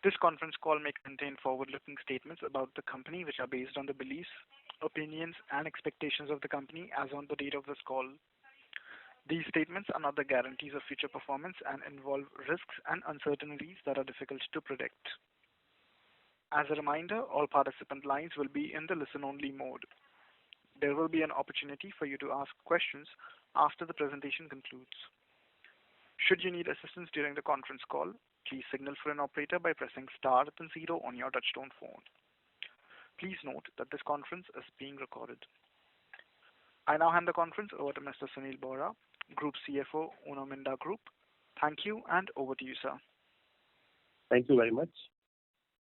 This conference call may contain forward-looking statements about the company which are based on the beliefs, opinions, and expectations of the company as on the date of this call. These statements are not the guarantees of future performance and involve risks and uncertainties that are difficult to predict. As a reminder, all participant lines will be in the listen-only mode. There will be an opportunity for you to ask questions after the presentation concludes. Should you need assistance during the conference call, please signal for an operator by pressing star then 0 on your touchtone phone. Please note that this conference is being recorded. I now hand the conference over to Mr. Sunil Bohra, Group CFO, Minda Group. Thank you, and over to you, sir. Thank you very much.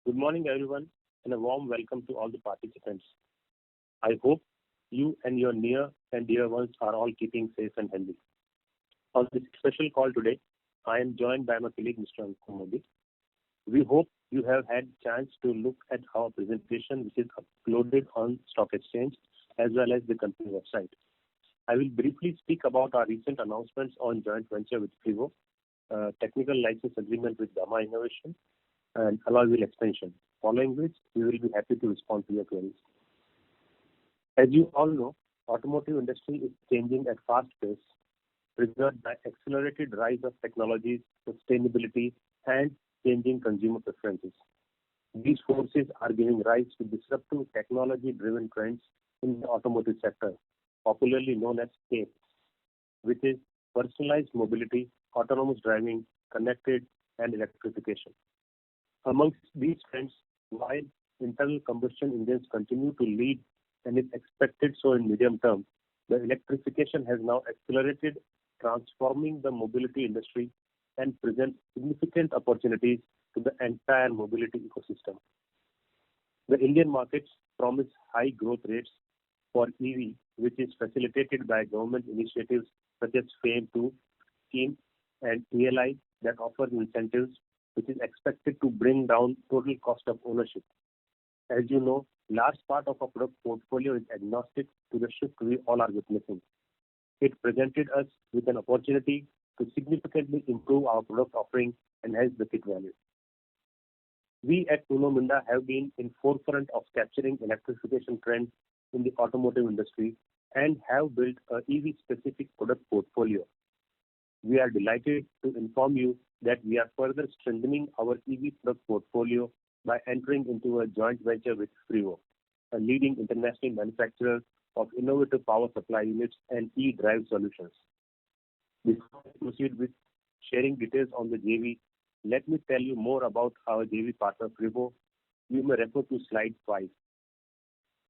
Good morning, everyone, and a warm welcome to all the participants. I hope you and your near and dear ones are all keeping safe and healthy. On this special call today, I am joined by my colleague, Mr. Ankur Modi. We hope you have had chance to look at our presentation, which is uploaded on Stock Exchange as well as the company website. I will briefly speak about our recent announcements on joint venture with FRIWO, technical license agreement with Gamma Innovation, and alloy wheel expansion, following which we will be happy to respond to your queries. As you all know, automotive industry is changing at fast pace, triggered by accelerated rise of technologies, sustainability, and changing consumer preferences. These forces are giving rise to disruptive technology-driven trends in the automotive sector, popularly known as CASE, which is personalized mobility, autonomous driving, connected, and electrification. Amongst these trends, while internal combustion engines continue to lead and is expected so in medium term, the electrification has now accelerated, transforming the mobility industry and presents significant opportunities to the entire mobility ecosystem. The Indian markets promise high growth rates for EV, which is facilitated by government initiatives such as FAME-2 scheme and ELI that offers incentives, which is expected to bring down total cost of ownership. As you know, large part of our product portfolio is agnostic to the shift we all are witnessing. It presented us with an opportunity to significantly improve our product offering and hence the kit value. We at Minda have been in forefront of capturing electrification trends in the automotive industry and have built a EV-specific product portfolio. We are delighted to inform you that we are further strengthening our EV product portfolio by entering into a joint venture with FRIWO, a leading international manufacturer of innovative power supply units and e-drive solutions. Before I proceed with sharing details on the JV, let me tell you more about our JV partner FRIWO. You may refer to slide 5.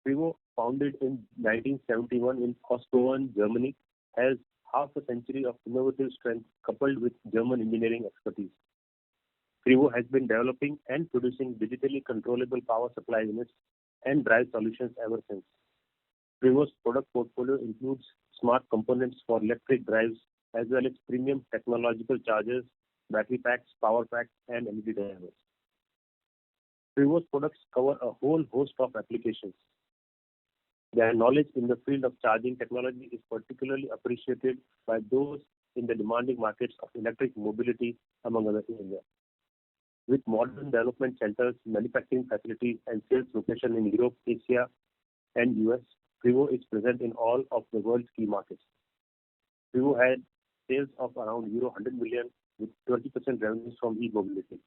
FRIWO, founded in 1971 in Osthofen, Germany, has half a century of innovative strength coupled with German engineering expertise. FRIWO has been developing and producing digitally controllable power supply units and drive solutions ever since. FRIWO's product portfolio includes smart components for electric drives as well as premium technological chargers, battery packs, power packs, and LED drivers. FRIWO's products cover a whole host of applications. Their knowledge in the field of charging technology is particularly appreciated by those in the demanding markets of electric mobility, among other areas. With modern development centers, manufacturing facilities, and sales location in Europe, Asia, and US, FRIWO is present in all of the world's key markets. FRIWO had sales of around euro 100 million with 20% revenues from e-mobility.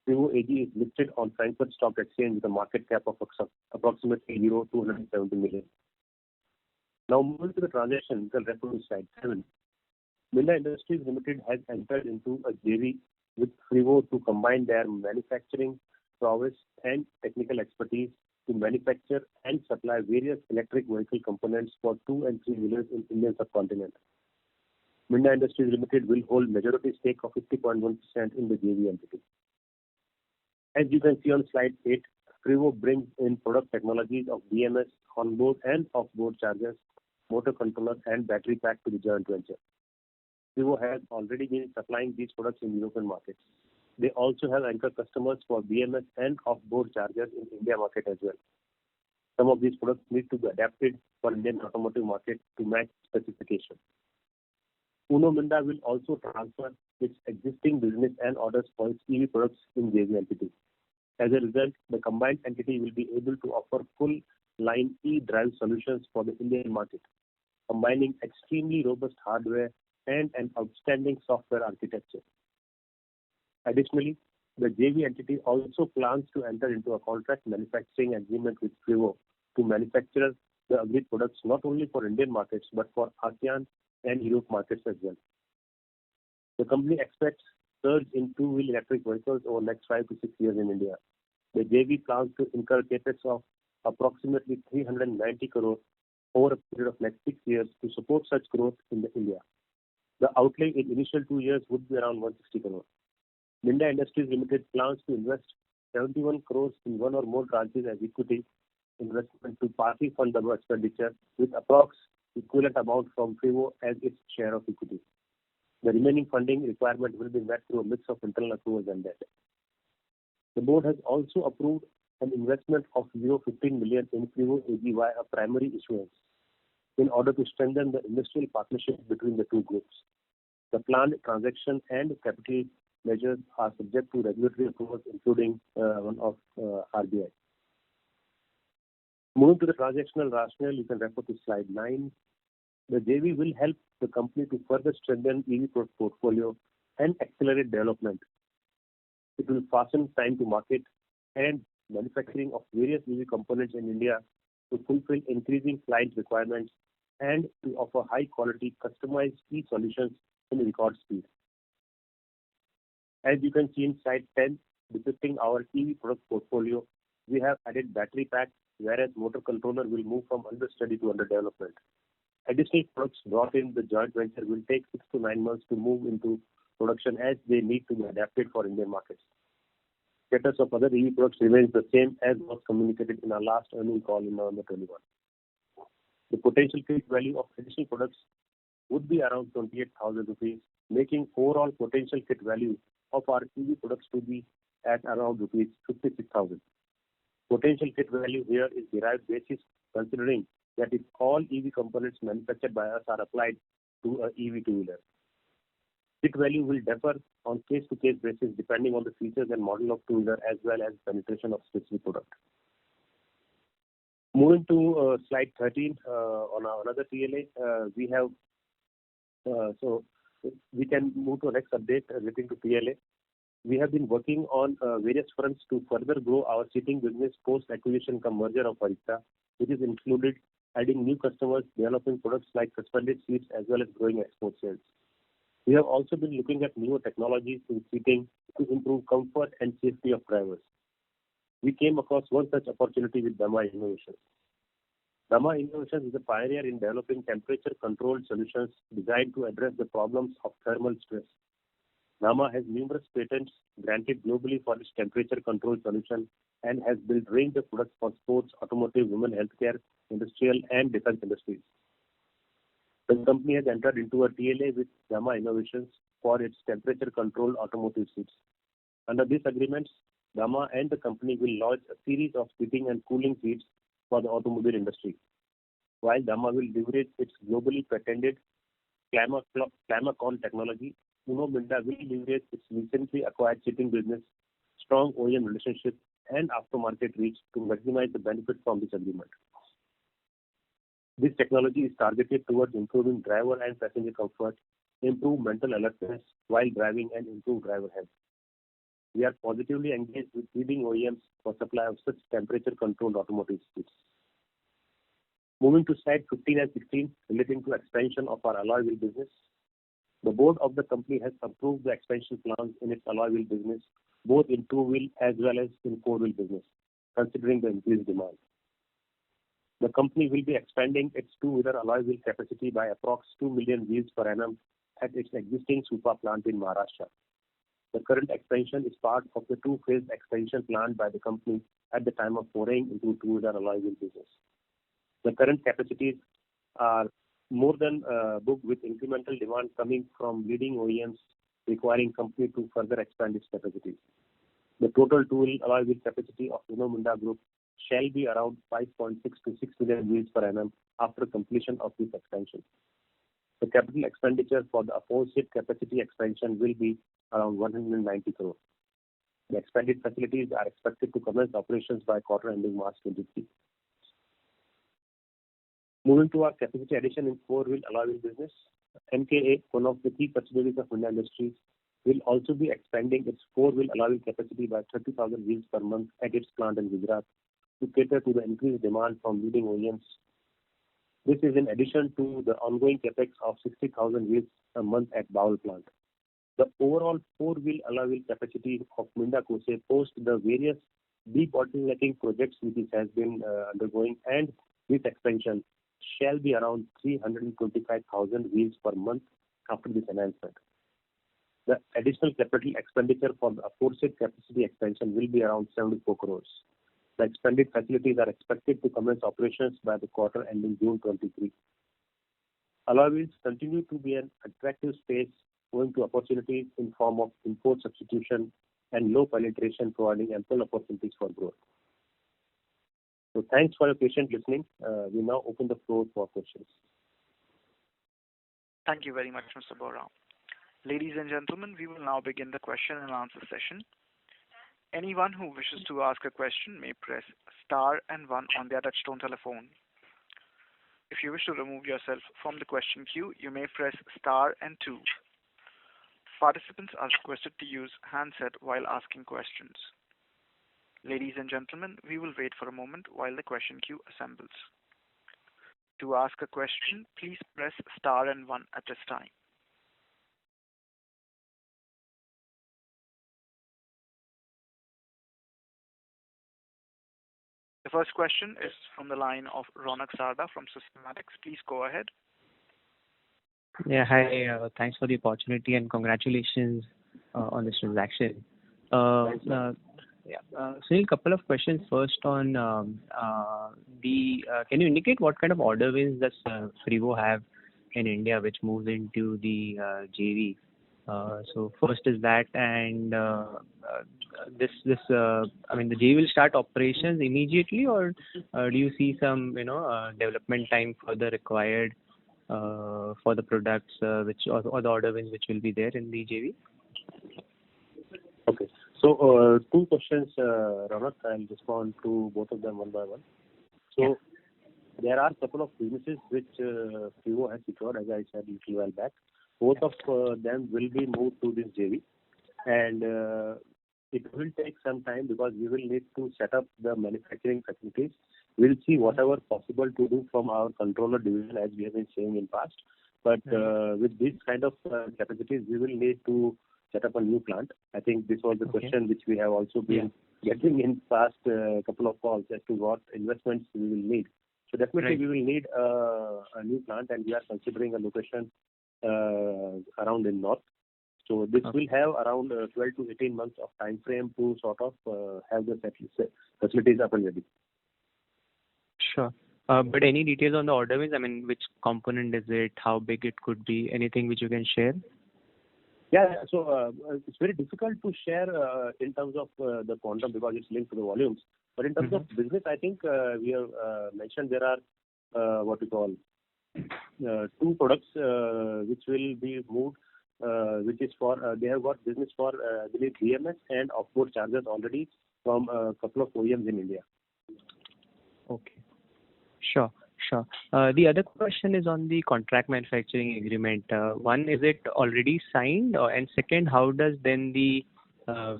FRIWO AG is listed on Frankfurt Stock Exchange with a market cap of approximately euro 270 million. Now moving to the transaction, we'll refer to slide 7. Minda Industries Limited has entered into a JV with FRIWO to combine their manufacturing prowess and technical expertise to manufacture and supply various electric vehicle components for 2 and 3 wheelers in Indian subcontinent. Minda Industries Limited will hold majority stake of 50.1% in the JV entity. As you can see on slide 8, FRIWO brings in product technologies of BMS, onboard and off-board chargers, motor controller, and battery pack to the joint venture. FRIWO has already been supplying these products in European markets. They also have anchor customers for BMS and off-board chargers in India market as well. Some of these products need to be adapted for Indian automotive market to match specification. Minda will also transfer its existing business and orders for its EV products in JV entity. As a result, the combined entity will be able to offer full line e-drive solutions for the Indian market, combining extremely robust hardware and an outstanding software architecture. Additionally, the JV entity also plans to enter into a contract manufacturing agreement with FRIWO to manufacture the agreed products not only for Indian markets but for ASEAN and Europe markets as well. The company expects surge in two-wheel electric vehicles over the next 5 to 6 years in India. The JV plans to incur capex of approximately 390 crore over a period of next 6 years to support such growth in India. The outlay in initial 2 years would be around 160 crore. Minda Industries Limited plans to invest 71 crores in one or more tranches as equity investment to partly fund the above expenditure, with approx equivalent amount from FRIWO as its share of equity. The remaining funding requirement will be met through a mix of internal accruals and debt. The board has also approved an investment of 15 million in FRIWO AG via a primary issuance in order to strengthen the industrial partnership between the two groups. The planned transaction and capital measures are subject to regulatory approvals, including one of RBI. Moving to the transactional rationale, you can refer to slide 9. The JV will help the company to further strengthen EV product portfolio and accelerate development. It will fasten time to market and manufacturing of various EV components in India to fulfill increasing client requirements and to offer high quality customized key solutions in record speed. As you can see in slide 10, depicting our EV product portfolio, we have added battery pack, whereas motor controller will move from under study to under development. Additional products brought in the joint venture will take 6 to 9 months to move into production as they need to be adapted for Indian markets. Status of other EV products remains the same as was communicated in our last earnings call in November 21. The potential kit value of additional products would be around 28,000 rupees, making overall potential kit value of our EV products to be at around rupees 56,000. Potential kit value here is derived basis considering that if all EV components manufactured by us are applied to a EV two-wheeler. Kit value will differ on case-to-case basis depending on the features and model of two-wheeler as well as penetration of specific product. Moving to slide 13 on another PLA, we have so we can move to the next update relating to PLA. We have been working on various fronts to further grow our seating business post-acquisition cum merger of Arista, which is included adding new customers, developing products like suspended seats as well as growing export sales. We have also been looking at newer technologies in seating to improve comfort and safety of drivers. We came across one such opportunity with Dama Innovations. Dama Innovations is a pioneer in developing temperature-controlled solutions designed to address the problems of thermal stress. Dama has numerous patents granted globally for its temperature-controlled solution and has built range of products for sports, automotive, women healthcare, industrial, and defense industries. The company has entered into a TLA with Dama Innovations for its temperature-controlled automotive seats. Under these agreements, Dama and the company will launch a series of seating and cooling seats for the automobile industry. While Dama will leverage its globally patented Climacon technology, Minda will leverage its recently acquired seating business, strong OEM relationship, and aftermarket reach to maximize the benefit from this agreement. This technology is targeted towards improving driver and passenger comfort, improve mental alertness while driving, and improve driver health. We are positively engaged with leading OEMs for supply of such temperature-controlled automotive seats. Moving to slide 15 and 16 relating to expansion of our alloy wheel business. The board of the company has approved the expansion plans in its alloy wheel business, both in two-wheel as well as in four-wheel business, considering the increased demand. The company will be expanding its two-wheeler alloy wheel capacity by approx 2 million wheels per annum at its existing Supa plant in Maharashtra. The current expansion is part of the two-phase expansion planned by the company at the time of foraying into two-wheeler alloy wheel business. The current capacities are more than booked with incremental demand coming from leading OEMs requiring company to further expand its capacities. The total two-wheel alloy wheel capacity of Minda Group shall be around 5.6 to 6 million wheels per annum after completion of this expansion. The capital expenditure for the aforesaid capacity expansion will be around 190 crore. The expanded facilities are expected to commence operations by quarter ending March 23. Moving to our capacity addition in four-wheel alloy wheel business, MKA, one of the key subsidiaries of Minda Industries, will also be expanding its four-wheel alloy wheel capacity by 30,000 wheels per month at its plant in Gujarat to cater to the increased demand from leading OEMs. This is in addition to the ongoing capex of 60,000 wheels a month at Bawal plant. The overall four-wheel alloy wheel capacity of Minda Kose post the various debottlenecking projects which it has been undergoing, and this expansion shall be around 325,000 wheels per month after this enhancement. The additional capital expenditure for the aforesaid capacity expansion will be around 74 crores. The expanded facilities are expected to commence operations by the quarter ending June 23. Alloy wheels continue to be an attractive space owing to opportunities in form of import substitution and low penetration, providing ample opportunities for growth. So thanks for your patient listening. We now open the floor for questions. Thank you very much, Mr. Bora. Ladies and gentlemen, we will now begin the question and answer session. Anyone who wishes to ask a question may press star and one on their touchtone telephone. If you wish to remove yourself from the question queue, you may press star and two. Participants are requested to use handset while asking questions. Ladies and gentlemen, we will wait for a moment while the question queue assembles. To ask a question, please press star and one at this time. The first question is from the line of Ronak Sarda from Systematics. Please go ahead. Yeah, hi. Thanks for the opportunity and congratulations on this transaction. Sunil, a couple of questions. First on can you indicate what kind of order wins does FRIWO have in India which moves into the JV? So first is that, and the JV will start operations immediately, or do you see some development time further required for the products or the order wins which will be there in the JV? Okay. So two questions, Ronak. I'll respond to both of them one by one. So there are a couple of businesses which FRIWO has secured, as I said a little while back. Both of them will be moved to this JV, and it will take some time because we will need to set up the manufacturing facilities. We'll see whatever possible to do from our controller division, as we have been saying in past. But with this kind of capacities, we will need to set up a new plant. I think this was the question which we have also been getting in past couple of calls as to what investments we will need. So definitely we will need a new plant, and we are considering a location around in north. So this will have around 12 to 18 months of time frame to sort of have the facilities up and ready. Sure. But any details on the order wins? I mean, which component is it? How big it could be? Anything which you can share? Yeah, so it's very difficult to share in terms of the quantum because it's linked to the volumes. But in terms of business, I think we have mentioned there are what we call two products which will be moved, which is for they have got business for I believe BMS and off-board chargers already from a couple of OEMs in India. Okay, sure. The other question is on the contract manufacturing agreement. One, is it already signed? And second, how does then the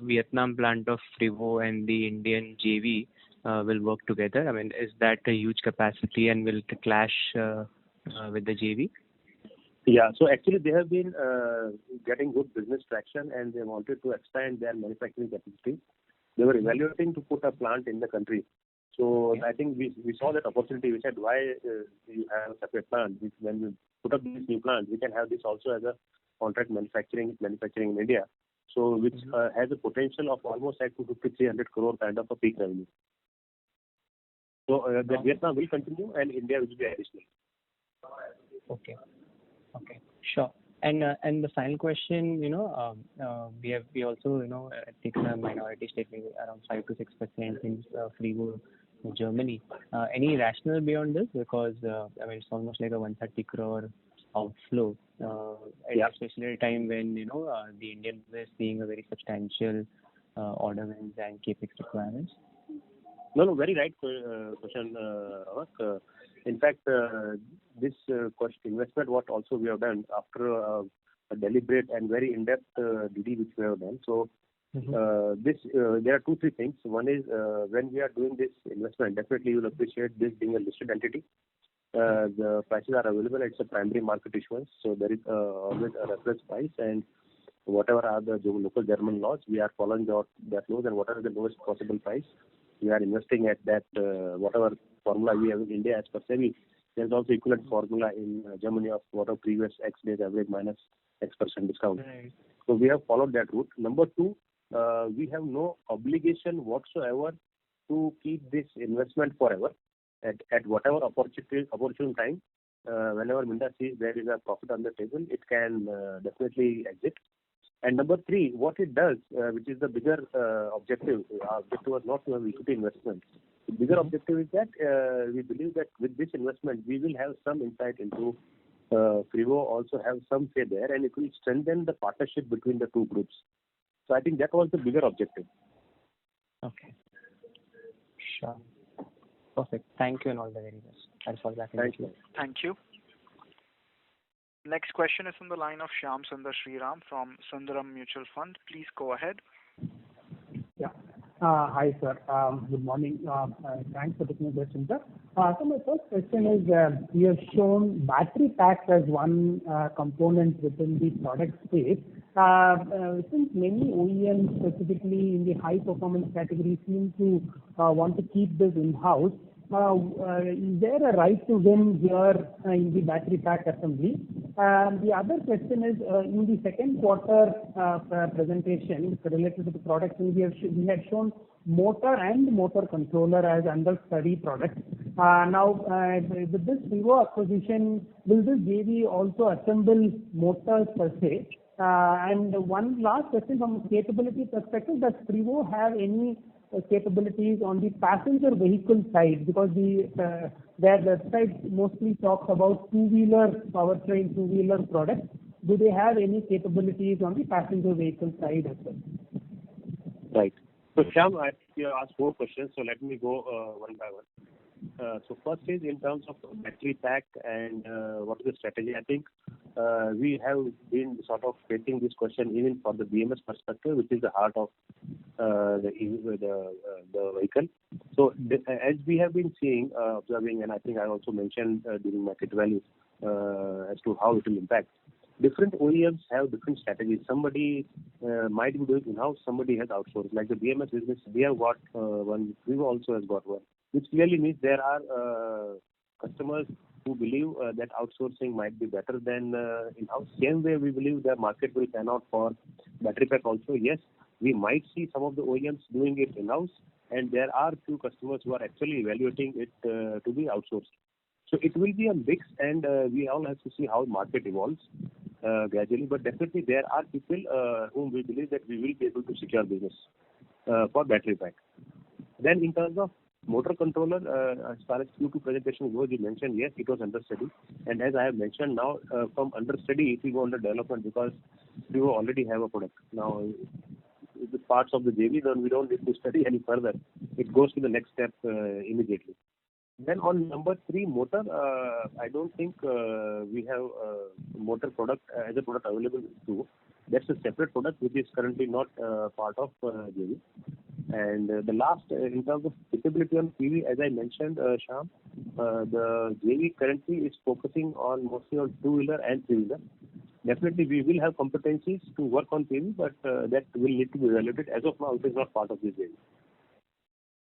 Vietnam plant of FRIWO and the Indian JV will work together? I mean, is that a huge capacity and will it clash with the JV? Yeah, so actually they have been getting good business traction and they wanted to expand their manufacturing capacity. They were evaluating to put a plant in the country. So I think we saw that opportunity. We said, why you have a separate plant? When we put up this new plant, we can have this also as a contract manufacturing in India. So which has a potential of almost like 250-300 crore kind of a peak revenue. So Vietnam will continue and India will be additional. Okay, sure. And the final question, we also taken a minority stake around 5 to 6% in FRIWO Germany. Any rationale beyond this? Because it's almost like a 130 crore outflow, especially at a time when the Indian business is seeing a very substantial order wins and capex requirements? No, very right question, Amak. In fact, this investment, what also we have done after a deliberate and very in-depth DD which we have done. So, there are 2-3 things. One is when we are doing this investment, definitely you will appreciate this being a listed entity. The prices are available. It's a primary market issuance, so there is always a reference price, and whatever are the local German laws, we are following that laws, and whatever the lowest possible price, we are investing at that, whatever formula we have in India as per SEBI. There's also equivalent formula in Germany of whatever previous X days average minus X% discount. Right. So we have followed that route. Number 2, we have no obligation whatsoever to keep this investment forever. At whatever opportune time, whenever Minda sees there is a profit on the table, it can definitely exit. And number 3, what it does, which is the bigger objective, our objective was not to have equity investment. The bigger objective is that we believe that with this investment, we will have some insight into FRIWO, also have some say there, and it will strengthen the partnership between the two groups. So I think that was the bigger objective. Okay. Sure. Perfect. Thank you and all the very best. I'll fall back in the queue. Thank you. Next question is from the line of Shyam Sundar Sriram from Sundaram Mutual Fund. Please go ahead. Yeah. Hi, sir. Good morning. Thanks for taking the question, sir. So my first question is, you have shown battery packs as one component within the product space. Since many OEMs, specifically in the high performance category, seem to want to keep this in-house, is there a right to win here in the battery pack assembly? The other question is, in the second quarter presentation related to the products, we had shown motor and motor controller as under study products. Now, with this FRIWO acquisition, will this JV also assemble motors per se? And one last question from a capability perspective, does FRIWO have any capabilities on the passenger vehicle side? Because their website mostly talks about two-wheeler powertrain, two-wheeler products. Do they have any capabilities on the passenger vehicle side as well? Right. So Shyam, I think you asked 4 questions, so let me go one by one. So first is in terms of battery pack and what is the strategy. I think we have been sort of facing this question even for the BMS perspective, which is the heart of the vehicle. So as we have been seeing, observing, and I think I also mentioned during market value as to how it will impact. Different OEMs have different strategies. Somebody might be doing in-house, somebody has outsourced. Like the BMS business, we have got one, FRIWO also has got one, which clearly means there are customers who believe that outsourcing might be better than in-house. Same way, we believe the market will pan out for battery pack also. Yes, we might see some of the OEMs doing it in-house, and there are few customers who are actually evaluating it to be outsourced. So it will be a mix, and we all have to see how the market evolves gradually. But definitely there are people whom we believe that we will be able to secure business for battery pack. Then in terms of motor controller, as far as Q2 presentation goes, you mentioned, yes, it was under study. And as I have mentioned now, from under study, it will go under development because we will already have a product. Now, if it's parts of the JV, then we don't need to study any further. It goes to the next step immediately. Then on number 3, motor, I don't think we have motor product as a product available too. That's a separate product which is currently not part of JV. And the last, in terms of capability on PV, as I mentioned, Shyam, the JV currently is focusing on mostly on two-wheeler and three-wheeler. Definitely, we will have competencies to work on PV, but that will need to be evaluated. As of now, it is not part of this JV.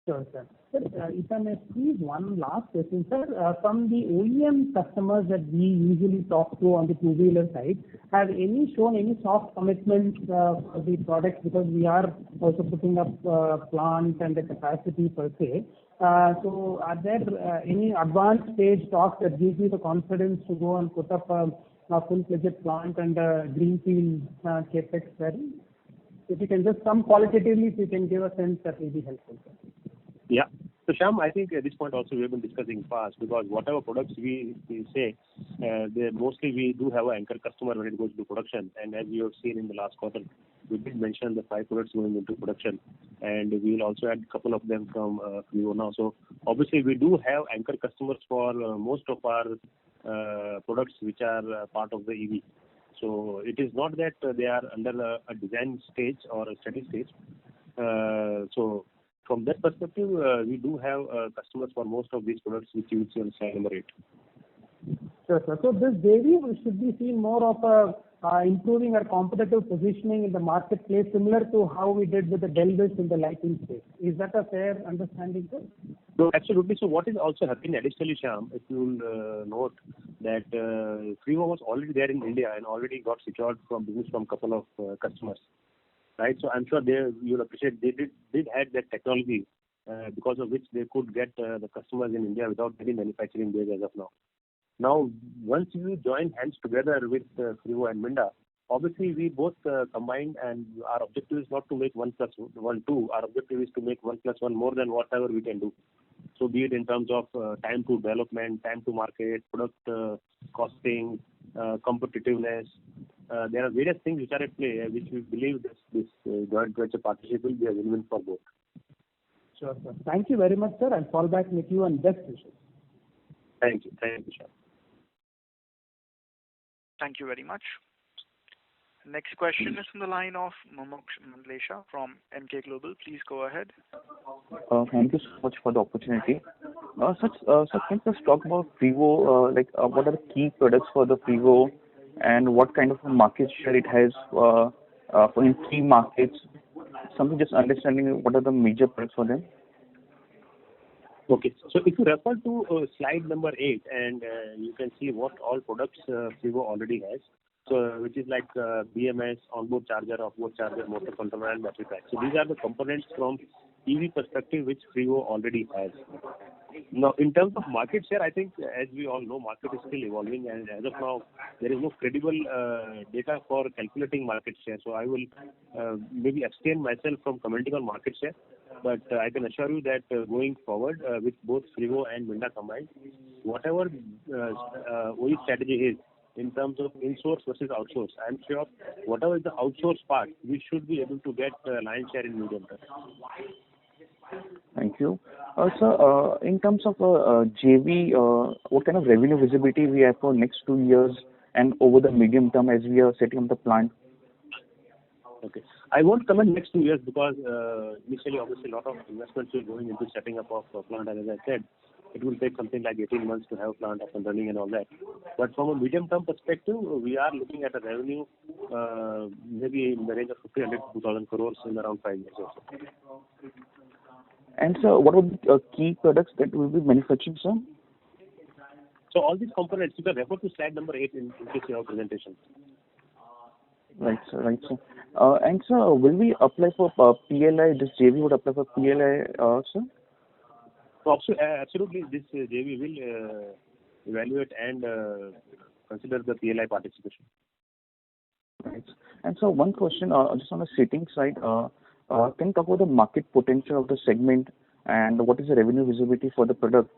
Sure, sir. Sir, if I may squeeze one last question, sir. From the OEM customers that we usually talk to on the two-wheeler side, have any shown any soft commitments for the products, because we are also putting up plant and the capacity per se. So are there any advanced stage talks that gives you the confidence to go and put up a full-fledged plant and greenfield capex there? If you can just some qualitatively, if you can give a sense, that will be helpful, sir. Yeah. So Shyam, I think at this point also we have been discussing fast because whatever products we say, mostly we do have an anchor customer when it goes to production. And as you have seen in the last quarter, we did mention the 5 products going into production, and we will also add a couple of them from FRIWO now. So obviously we do have anchor customers for most of our products which are part of the EV. So it is not that they are under a design stage or a study stage. So from that perspective, we do have customers for most of these products which you will see on slide number 8. Sure, sir. So this JV should be seen more of improving our competitive positioning in the marketplace, similar to how we did with the Delvis in the lighting space. Is that a fair understanding, sir? No, absolutely. So what is also happening additionally, Shyam, if you will note that FRIWO was already there in India and already got secured from business from a couple of customers. Right, so I'm sure you'll appreciate they did add that technology because of which they could get the customers in India without any manufacturing base as of now. Now, once you join hands together with FRIWO and Minda, obviously we both combined, and our objective is not to make 1 plus 1 2. Our objective is to make 1 plus 1 more than whatever we can do. So be it in terms of time to development, time to market, product costing, competitiveness. There are various things which are at play, which we believe this joint venture partnership will be a win-win for both. Sure, sir. Thank you very much, sir. I'll fall back with you and best wishes. Thank you. Thank you, Shyam. Thank you very much. Next question is from the line of Mumuksh Mandlesha from MK Global. Please go ahead. Thank you so much for the opportunity. Sir, can you just talk about FRIWO? What are the key products for the FRIWO, and what kind of a market share it has for in 3 markets? Something just understanding what are the major products for them. Okay, so if you refer to slide number 8, and you can see what all products FRIWO already has. So which is like BMS, onboard charger, offboard charger, motor controller, and battery pack. So these are the components from EV perspective which FRIWO already has. Now, in terms of market share, I think as we all know, market is still evolving, and as of now, there is no credible data for calculating market share. So I will maybe abstain myself from commenting on market share, but I can assure you that going forward with both FRIWO and Minda combined, whatever OE strategy is in terms of in-source versus outsource, I'm sure whatever is the outsource part, we should be able to get lion's share in medium term. Thank you. Sir, in terms of JV, what kind of revenue visibility we have for next 2 years and over the medium term as we are setting up the plant? Okay. I won't comment next 2 years because initially, obviously, a lot of investments will going into setting up of a plant, and as I said, it will take something like 18 months to have plant up and running and all that. But from a medium-term perspective, we are looking at a revenue maybe in the range of 1,500 to 2,000 crores in around 5 years or so. And so, what would be key products that will be manufacturing, sir? So all these components, you can refer to slide number 8 in case you have presentation. Right, sir. Right, sir. And sir, will we apply for PLI? This JV would apply for PLI, sir? So absolutely, this JV will evaluate and consider the PLI participation. Right. And so one question, just on the seating side, can you talk about the market potential of the segment and what is the revenue visibility for the product?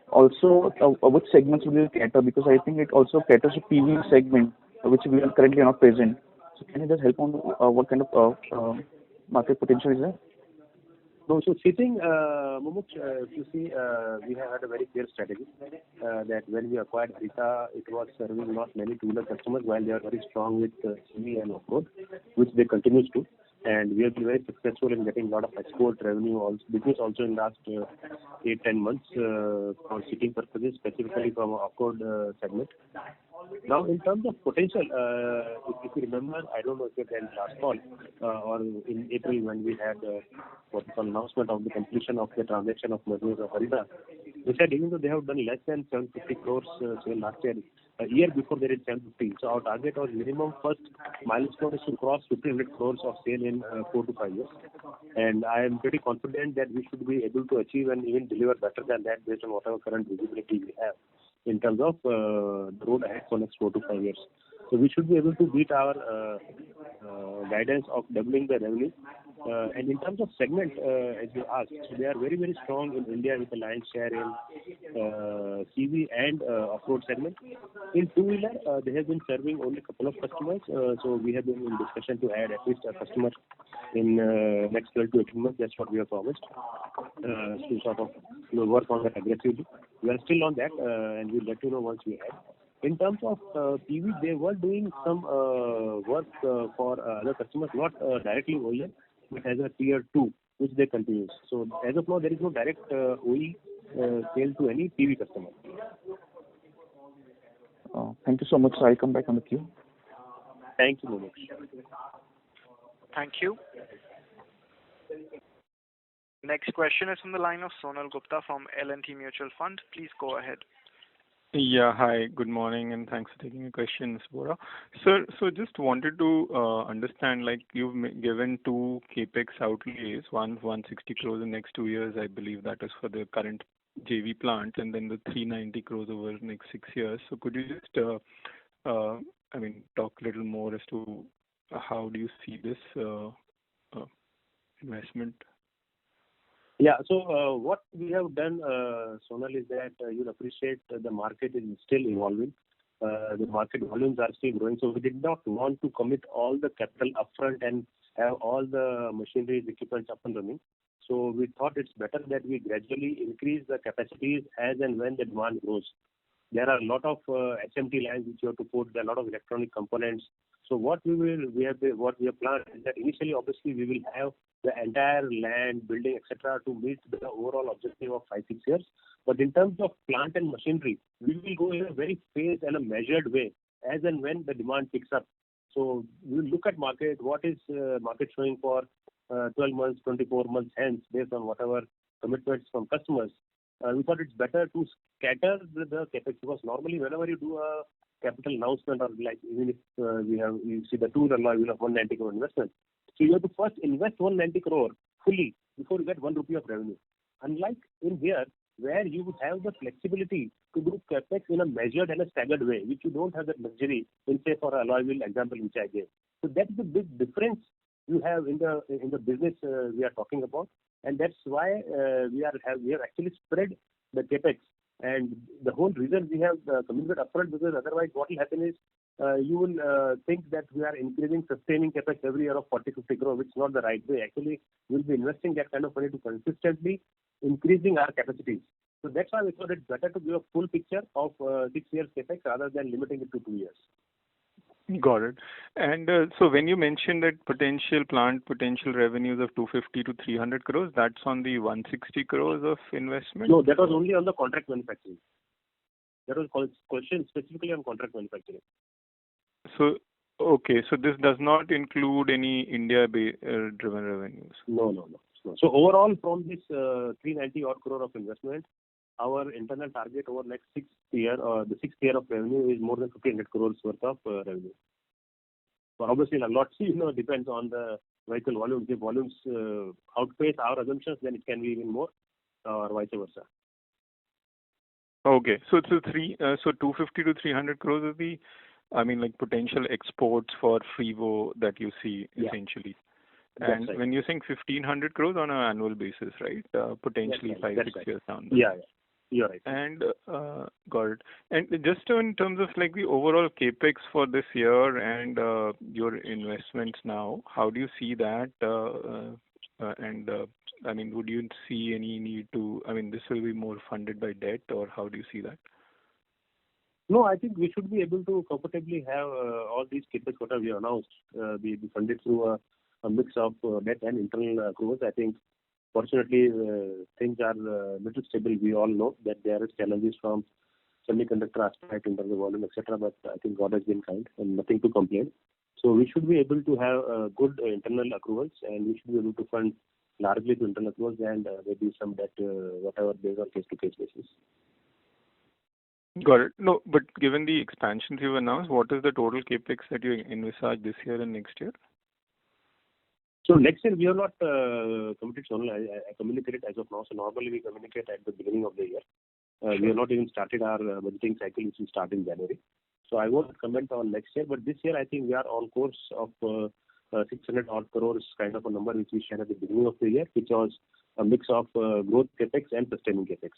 Also, which segments will you cater? Because I think it also caters to PV segment, which we are currently not present. So can you just help on what kind of market potential is there? No, so seating, Mumuksh, if you see, we have had a very clear strategy that when we acquired Harita, it was serving not many two-wheeler customers while they are very strong with CV and off-road, which they continue to. And we have been very successful in getting a lot of export revenue, business also in last 8-10 months for seating purposes, specifically from off-road segment. Now, in terms of potential, if you remember, I don't know if you had last call or in April when we had what's called announcement of the completion of the transaction of merger of Harita, we said even though they have done less than 750 crores sale last year, a year before they did 750. So our target was minimum first milestone is to cross 1,500 crores of sale in 4 to 5 years. And I am pretty confident that we should be able to achieve and even deliver better than that based on whatever current visibility we have in terms of the road ahead for next 4 to 5 years. So we should be able to beat our guidance of doubling the revenue And in terms of segment, as you asked, so they are very, very strong in India with a lion's share in CV and off-road segment. In two-wheeler, they have been serving only a couple of customers. So we have been in discussion to add at least a customer in next 12 to 18 months. That's what we have promised to sort of work on that aggressively. We are still on that, and we'll let you know once we add. In terms of PV, they were doing some work for other customers, not directly OEM, but as a tier 2, which they continue. So as of now, there is no direct OE sale to any PV customer. Thank you so much. I'll come back on the queue. Thank you, Mumuksh. Thank you. Next question is from the line of Sonal Gupta from L&T Mutual Fund. Please go ahead. Yeah, hi, good morning, and thanks for taking the questions, Bora. Sir, so just wanted to understand, like you've given two capex outlays, one 160 crores in the next 2 years, I believe that is for the current JV plant, and then the 390 crores over the next 6 years. So could you just, talk a little more as to how do you see this investment? Yeah. So what we have done, Sonal, is that you'll appreciate the market is still evolving. The market volumes are still growing. So we did not want to commit all the capital upfront and have all the machinery, equipment up and running. So we thought it's better that we gradually increase the capacities as and when the demand grows. There are a lot of SMT lines which you have to put. There are a lot of electronic components. So what we have planned is that initially, obviously, we will have the entire land, building, etc., to meet the overall objective of 5-6 years. But in terms of plant and machinery, we will go in a very phased and a measured way as and when the demand picks up. So we will look at market, what is market showing for 12 months, 24 months hence, based on whatever commitments from customers. We thought it's better to scatter the capex, because normally whenever you do a capital announcement, or like even if you see the two-wheeler alloy wheel of 190 crore investment, so you have to first invest 190 crore fully before you get 1 rupee of revenue. Unlike in here, where you would have the flexibility to do capex in a measured and a staggered way, which you don't have that luxury in, say, for alloy wheel example which I gave. So that's the big difference you have in the business we are talking about, and that's why we have actually spread the capex. And the whole reason we have committed upfront, because otherwise what will happen is you will think that we are increasing, sustaining capex every year of 40-50 crore, which is not the right way. Actually, we will be investing that kind of money to consistently increasing our capacities. So that's why we thought it's better to give a full picture of 6 years capex rather than limiting it to 2 years. Got it. And so when you mentioned that potential revenues of 250 to 300 crores, that's on the 160 crores of investment? No, that was only on the contract manufacturing. That was question specifically on contract manufacturing. So, okay, so this does not include any India-driven revenues? No. So overall, from this 390 odd crore of investment, our internal target over next 6th year, the 6th year of revenue is more than 1,500 crores worth of revenue. So obviously, a lot depends on the vehicle volumes. If volumes outpace our assumptions, then it can be even more, or vice versa. Okay, so 250 to 300 crores is the, potential exports for FRIWO that you see essentially. And right. When you're saying 1,500 crores on an annual basis, right? Potentially right. 5-6 years down. Yeah. You're right. And got it. And just in terms of like the overall capex for this year and your investments now, how do you see that? Would you see any need to? This will be more funded by debt, or how do you see that? No, I think we should be able to comfortably have all these capex what we announced be funded through a mix of debt and internal accruals. I think fortunately things are little stable. We all know that there are challenges from semiconductor aspect in terms of volume, etc. But I think God has been kind and nothing to complain. So we should be able to have good internal accruals, and we should be able to fund largely to internal accruals and maybe some debt, whatever based on case-to-case basis. Got it. No, but given the expansions you've announced, what is the total capex that you envisage this year and next year? So next year we are not committed. So I communicate as of now. So normally we communicate at the beginning of the year. We have not even started our budgeting cycle, which will start in January. So I won't comment on next year, but this year I think we are on course of 600 odd crores kind of a number which we shared at the beginning of the year, which was a mix of growth capex and sustaining capex.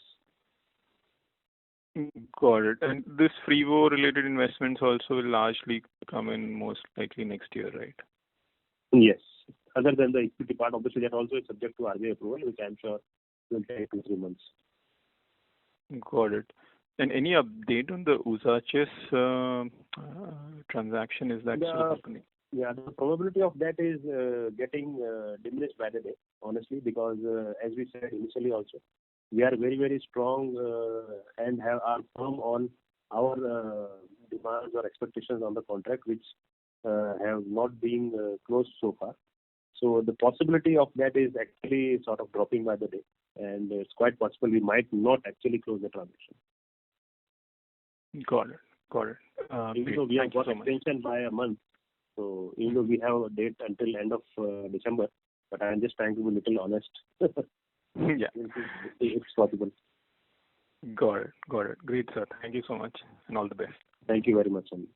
Got it. And this FRIWO related investments also will largely come in most likely next year, right? Yes. Other than the equity part, obviously that also is subject to RBI approval, which I'm sure will take 2-3 months. Got it. And any update on the USACHES transaction? Is that still happening? Yeah, the probability of that is getting diminished by the day, honestly, because as we said initially also, we are very, very strong and are firm on our demands or expectations on the contract, which have not been closed so far. So the possibility of that is actually sort of dropping by the day, and it's quite possible we might not actually close the transaction. Got it. Got it. Even though we have got extension by a month, so even though we have a date until end of December, but I'm just trying to be a little honest. Yeah. It's possible. Got it. Got it. Great, sir. Thank you so much, and all the best. Thank you very much, Sandeep.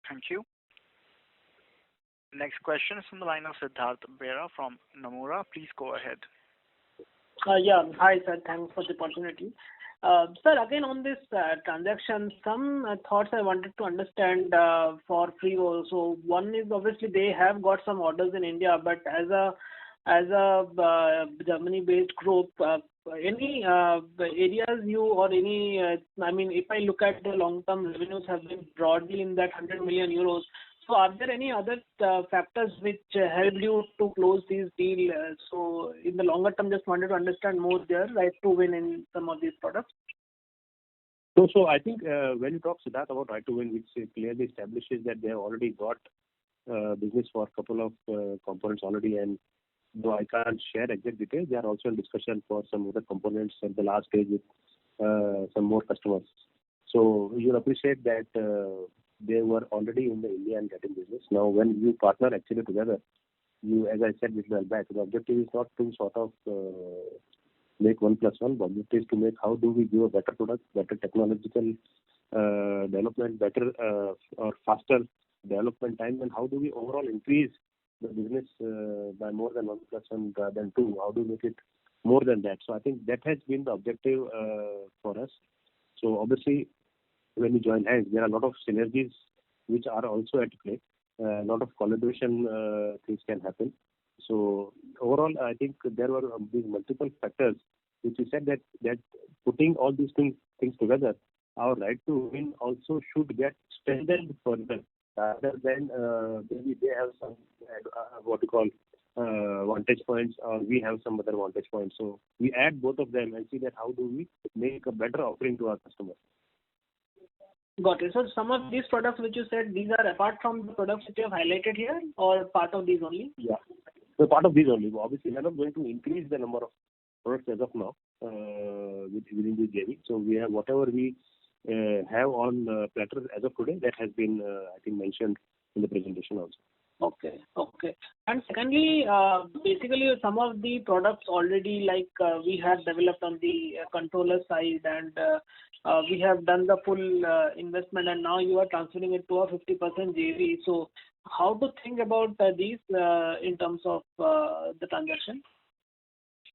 Thank you. Next question is from the line of Siddharth Bera from Nomura. Please go ahead. Yeah. Hi, sir. Thanks for the opportunity. Sir, again on this transaction, some thoughts I wanted to understand for FRIWO. So one is obviously they have got some orders in India, but as a Germany-based group, any areas you or any, if I look at the long-term revenues have been broadly in that 100 million euros. So are there any other factors which helped you to close these deals? So in the longer term, just wanted to understand more there, right, to win in some of these products. So I think when you talk, Siddharth, about right to win, which clearly establishes that they have already got business for a couple of components already, and though I can't share exact details, they are also in discussion for some other components at the last stage with some more customers. So you'll appreciate that they were already in the India and getting business. Now, when you partner actually together, you, as I said a little back, the objective is not to sort of make 1 + 1. The objective is to make how do we give a better product, better technological development, better or faster development time, and how do we overall increase the business by more than 1 + 1 rather than 2. How do we make it more than that? So I think that has been the objective for us. So obviously, when you join hands, there are a lot of synergies which are also at play. A lot of collaboration things can happen. So overall, I think there were these multiple factors which we said that putting all these things together, our right to win also should get strengthened further, rather than maybe they have some what you call vantage points, or we have some other vantage points. So we add both of them and see that how do we make a better offering to our customers. Got it. So some of these products which you said, these are apart from the products which you have highlighted here, or part of these only? Yeah. So part of these only. Obviously, we are not going to increase the number of products as of now within the JV. So we have whatever we have on platter as of today, that has been, I think, mentioned in the presentation also. Okay. And secondly, basically some of the products already we have developed on the controller side, and we have done the full investment, and now you are transferring it to a 50% JV. So how to think about these in terms of the transaction?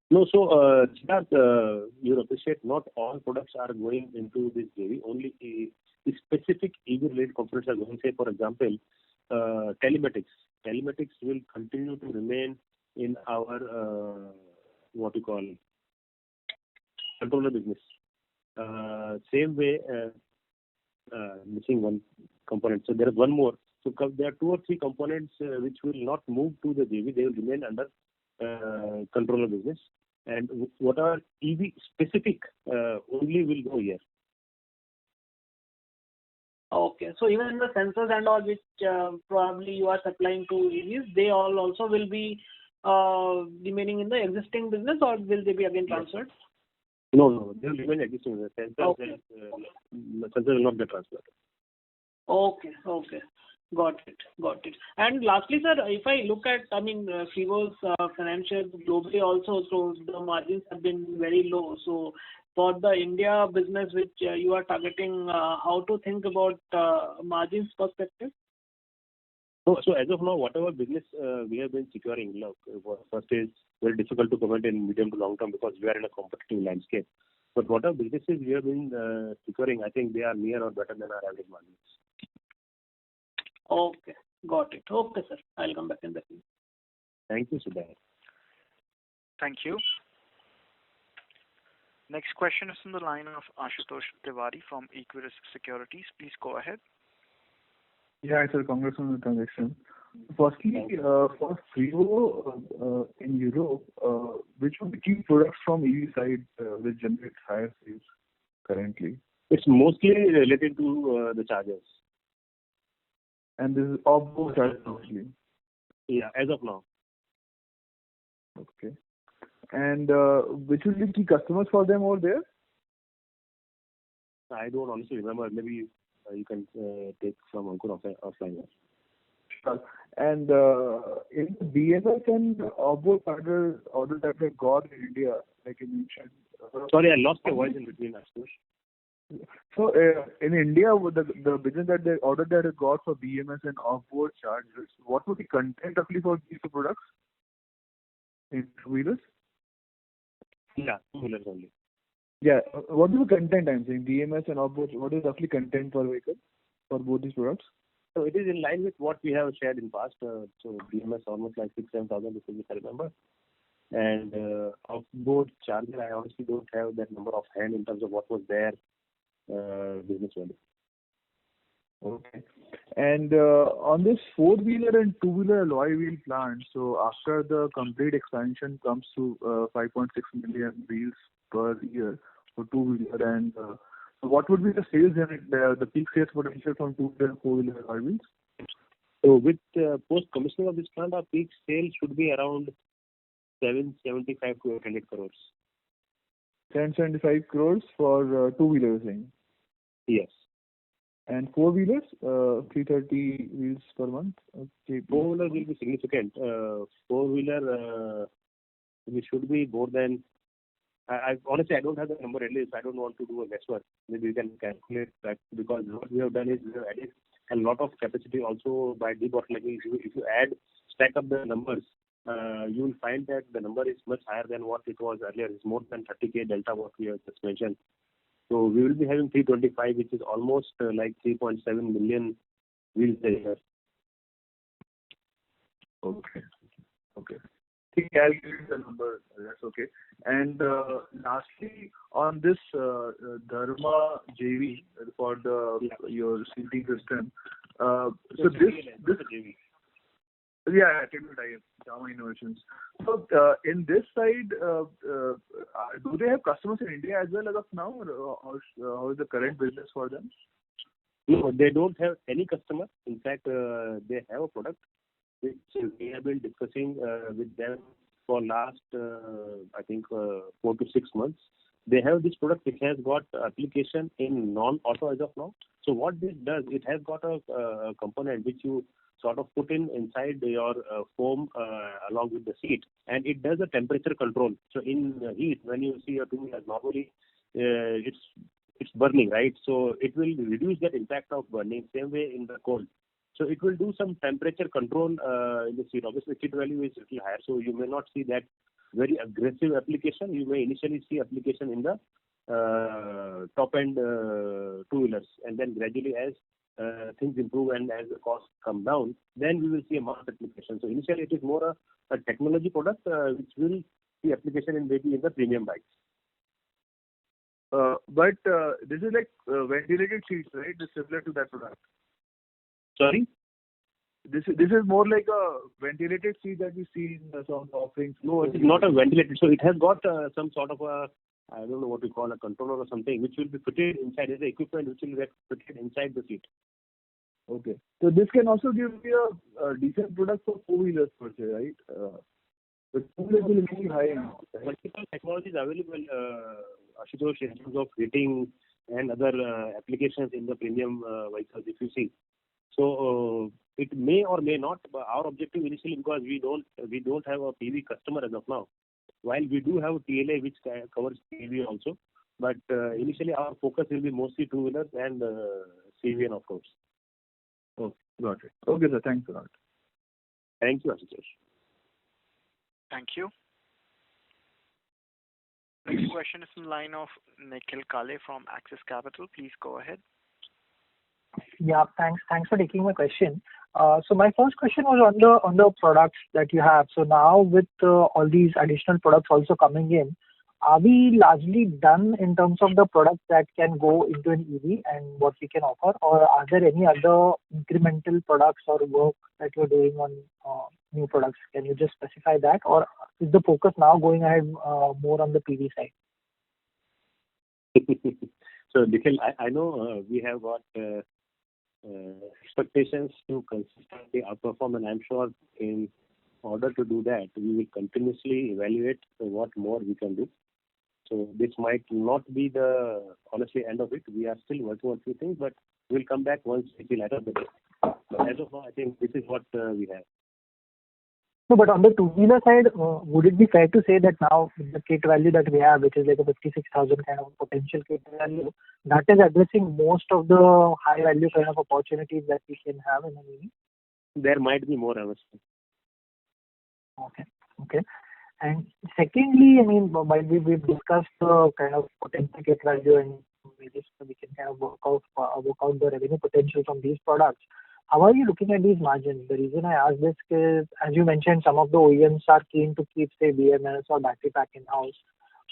No, so Siddharth, you'll appreciate not all products are going into this JV. Only the specific EV-related components are going. Say, for example, telematics. Telematics will continue to remain in our what you call controller business. Same way, missing one component. So there is one more. So there are 2 or 3 components which will not move to the JV. They will remain under controller business. And what are EV specific only will go here. Okay. So even the sensors and all which probably you are supplying to EVs, they all also will be remaining in the existing business, or will they be again transferred? No, they will remain existing. The sensors, sensors will not get transferred. Okay. Got it. And lastly, sir, if I look at, FRIWO's financials globally also, so the margins have been very low. So for the India business which you are targeting, how to think about margins perspective? So as of now, whatever business we have been securing, look, first is very difficult to comment in medium to long term because we are in a competitive landscape. But whatever businesses we have been securing, I think they are near or better than our average margins. Okay, got it. Okay, sir. I'll come back in the queue. Thank you, Siddharth. Thank you. Next question is from the line of Ashutosh Tiwari from Equirus Securities. Please go ahead. Yeah, sir. Congrats on the transaction. Firstly, for FRIWO in Europe, which are the key products from EV side which generate higher sales currently? It's mostly related to the chargers. And this is off-board chargers mostly. Yeah, as of now. Okay. And which will be key customers for them over there? I don't honestly remember. Maybe you can take from Ankur offline. Sure. And in the BMS and off-board charger order that they got in India, like you mentioned. Sorry, I lost your voice in between, Ashutosh. So in India, with the business that they ordered that they got for BMS and off-board chargers, what would be content roughly for these two products in two-wheelers? Yeah, two-wheelers only. Yeah, what is the content I'm saying? BMS and off-board, what is roughly content per vehicle for both these products? So it is in line with what we have shared in past. So BMS almost like 6,000-7,000 rupees, if I remember. And off-board charger, I honestly don't have that number of hand in terms of what was their business value. Okay. And on this four-wheeler and two-wheeler alloy wheel plant, so after the complete expansion comes to 5.6 million wheels per year for two-wheeler, and so what would be the sales unit, the peak sales potential from two-wheeler and four-wheeler alloy wheels? So with post-commissioning of this plant, our peak sales should be around 775 to 800 crores. 775 crores for two-wheelers, saying? Yes. And four-wheelers, 330 wheels per month? Okay. Four-wheeler will be significant. Four-wheeler, we should be more than... honestly, I don't have the number at least. I don't want to do a guesswork. Maybe we can calculate that, because what we have done is we have added a lot of capacity also by debottlenecking. If you stack up the numbers, you will find that the number is much higher than what it was earlier. It's more than 30k delta what we have just mentioned. So we will be having 325, which is almost like 3.7 million wheels a year. Okay. Okay. I think I'll give you the number. That's okay. And lastly, on this Dharma JV for your seating system. So this JV. Yeah, Dharma Innovations. So in this side, do they have customers in India as well as of now, or how is the current business for them? No, they don't have any customer. In fact, they have a product which we have been discussing with them for last, I think, 4 to 6 months. They have this product which has got application in non-auto as of now. So what this does, it has got a component which you sort of put inside your foam along with the seat, and it does a temperature control. So in heat, when you see a two-wheeler, normally it's burning, right? So it will reduce that impact of burning. Same way in the cold. So it will do some temperature control in the seat. Obviously, seat value is a little higher, so you may not see that very aggressive application. You may initially see application in the top-end two-wheelers, and then gradually as things improve and as the costs come down, then we will see a mass application. So initially it is more a technology product which will see application in maybe in the premium bikes. But this is like ventilated seats, right? It's similar to that product. Sorry? This is more like a ventilated seat that we see in some offerings. No, it is not a ventilated. So it has got some sort of a, I don't know what we call a controller or something, which will be fitted inside. There's the equipment which will get fitted inside the seat. Okay. So this can also give you a decent product for four-wheelers per se, right? But two-wheelers will be really high. Multiple technologies available, Ashutosh, in terms of heating and other applications in the premium vehicles, if you see. So it may or may not. But our objective initially, because we don't have a PV customer as of now. While we do have TLA which covers PV also, but initially our focus will be mostly two-wheelers and CV and of course. Okay, got it. Okay, sir. Thanks a lot. Thank you, Ashutosh. Thank you. Next question is in line of Nikhil Kale from Axis Capital. Please go ahead. Yeah, thanks. Thanks for taking my question. So my first question was on the products that you have. So now with all these additional products also coming in, are we largely done in terms of the products that can go into an EV and what we can offer, or are there any other incremental products or work that you're doing on new products? Can you just specify that, or is the focus now going ahead more on the PV side? So, Nikhil, I know we have got expectations to consistently outperform, and I'm sure in order to do that, we will continuously evaluate what more we can do. So this might not be the honestly end of it. We are still working on few things, but we'll come back once it will light up the day. But as of now, I think this is what we have. No, but on the two-wheeler side, would it be fair to say that now the kit value that we have, which is like a 56,000 kind of potential kit value, that is addressing most of the high value kind of opportunities that we can have in an EV? There might be more, honestly. Okay. And secondly, I mean, while we've discussed the kind of potential kit value and maybe we can kind of work out the revenue potential from these products. How are you looking at these margins? The reason I ask this is, as you mentioned, some of the OEMs are keen to keep, say, BMS or battery pack in-house.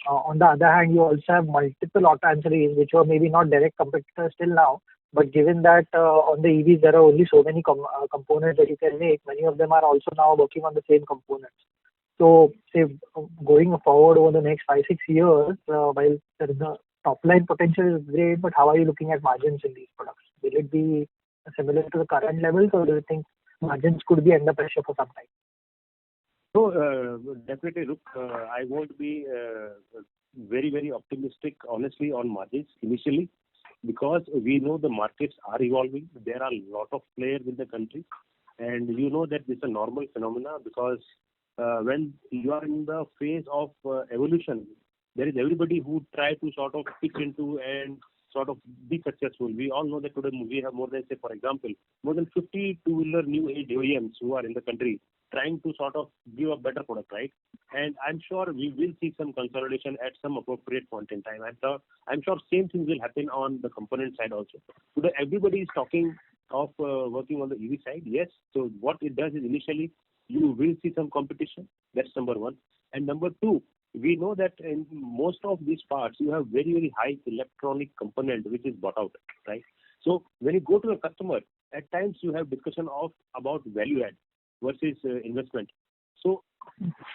On the other hand, you also have multiple auto ancillaries, which are maybe not direct competitors till now. But given that on the EVs, there are only so many components that you can make, many of them are also now working on the same components. So, say, going forward over the next 5-6 years, while the top line potential is great, but how are you looking at margins in these products? Will it be similar to the current levels, or do you think margins could be under pressure for some time? So, definitely, look, I won't be very, very optimistic, honestly, on margins initially, because we know the markets are evolving. There are a lot of players in the country, and you know that this is a normal phenomena because when you are in the phase of evolution, there is everybody who try to sort of fit into and sort of be successful. We all know that today we have more than, say, for example, more than 50 two-wheeler new age OEMs who are in the country trying to sort of give a better product, right? And I'm sure we will see some consolidation at some appropriate point in time. I'm sure same thing will happen on the component side also. Today everybody is talking of working on the EV side, yes. So what it does is initially you will see some competition. That's number one. And number two, we know that in most of these parts, you have very, very high electronic component which is bought out, right? So when you go to a customer, at times you have discussion about value add versus investment. So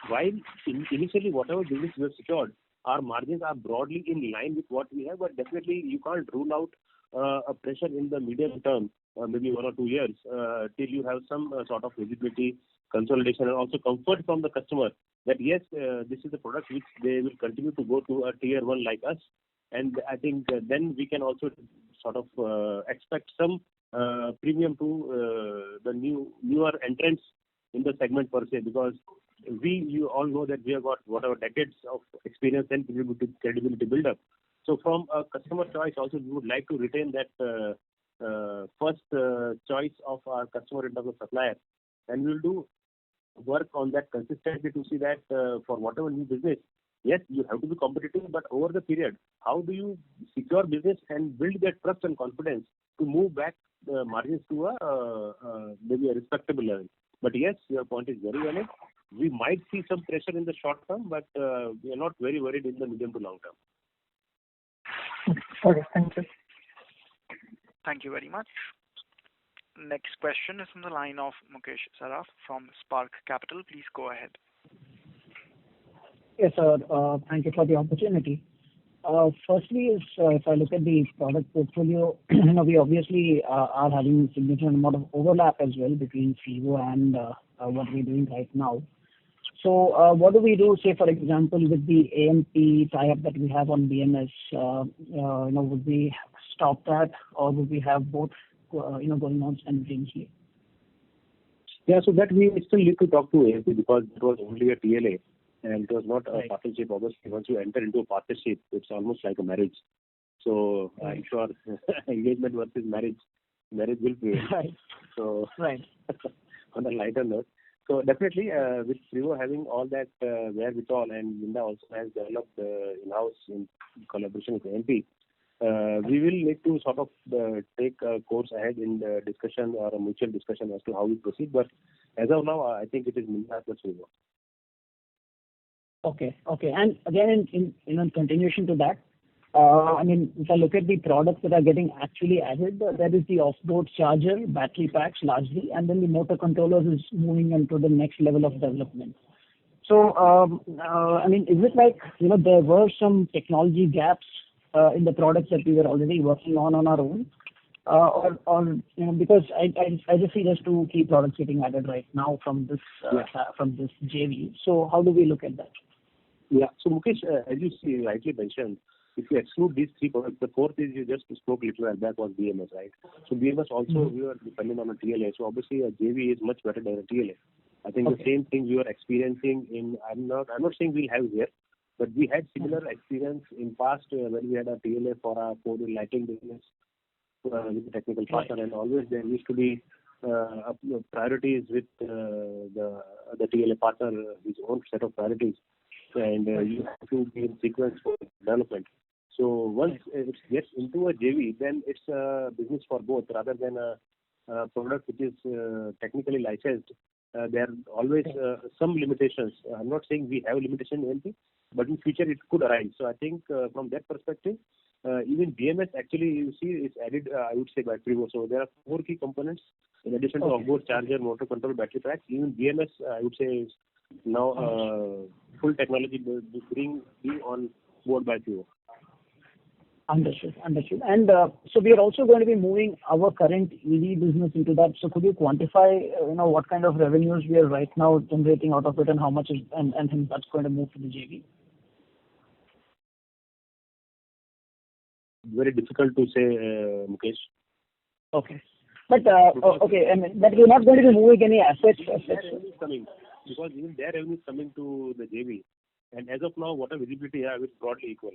while initially whatever business we have secured, our margins are broadly in line with what we have, but definitely you can't rule out a pressure in the medium term, maybe 1 or 2 years, till you have some sort of visibility, consolidation, and also comfort from the customer that yes, this is the product which they will continue to go to a tier 1 like us. And I think then we can also sort of expect some premium to the newer entrants in the segment per se, because you all know that we have got whatever decades of experience and credibility build up. So from a customer choice also, we would like to retain that first choice of our customer in terms of supplier, and we'll do work on that consistently to see that for whatever new business, yes, you have to be competitive, but over the period, how do you secure business and build that trust and confidence to move back margins to maybe a respectable level. But yes, your point is very valid. We might see some pressure in the short term, but we are not very worried in the medium to long term. Okay, thank you. Thank you very much. Next question is on the line of Mukesh Saraf from Spark Capital. Please go ahead. Yes, sir. Thank you for the opportunity. Firstly, if I look at the product portfolio, we obviously are having a significant amount of overlap as well between FRIWO and what we're doing right now. So what do we do, say, for example, with the AMP tie-up that we have on BMS? Would we stop that, or would we have both going on simultaneously? Yeah, so that we still need to talk to AMP because it was only a TLA and it was not a partnership. Obviously, once you enter into a partnership, it's almost like a marriage. So I'm sure engagement versus marriage marriage will prevail. Right. So Right. on a lighter note, so definitely with FRIWO having all that wherewithal, and Minda also has developed in-house in collaboration with MP, we will need to sort of take a course ahead in the discussion or a mutual discussion as to how we proceed. But as of now, I think it is Minda plus FRIWO. Okay. Okay. And again, in continuation to that, I mean, if I look at the products that are getting actually added, there is the off-board charger, battery packs largely, and then the motor controllers is moving into the next level of development. So, I mean, is it like, there were some technology gaps in the products that we were already working on our own? Or because I just see there's 2 key products getting added right now from this JV. So how do we look at that? Yeah. So Mukesh, as you rightly mentioned, if you exclude these 3 products, the fourth is you just spoke little while back was BMS, right? So BMS also we were dependent on a TLA. So obviously a JV is much better than a TLA. I think the same thing we are experiencing in. I'm not saying we'll have here, but we had similar experience in past when we had a TLA for our 4-wheel lighting business with the technical partner, and always there used to be priorities with the TLA partner, his own set of priorities, and you have to be in sequence for development. So once it gets into a JV, then it's a business for both rather than a product which is technically licensed. There are always some limitations. I'm not saying we have limitation in MP, but in future it could arise. So I think from that perspective, even BMS actually you see is added, I would say, by FRIWO. So there are 4 key components in addition to onboard charger, motor control, battery pack. Even BMS, I would say, is now full technology being on board by FRIWO. Understood. And so we are also going to be moving our current EV business into that. So could you quantify, what kind of revenues we are right now generating out of it, and how much is and that's going to move to the JV? Very difficult to say, Mukesh. Okay. But okay, I mean, but we're not going to be moving any assets. Coming, because even their revenue is coming to the JV, and as of now, what a visibility I is broadly equal.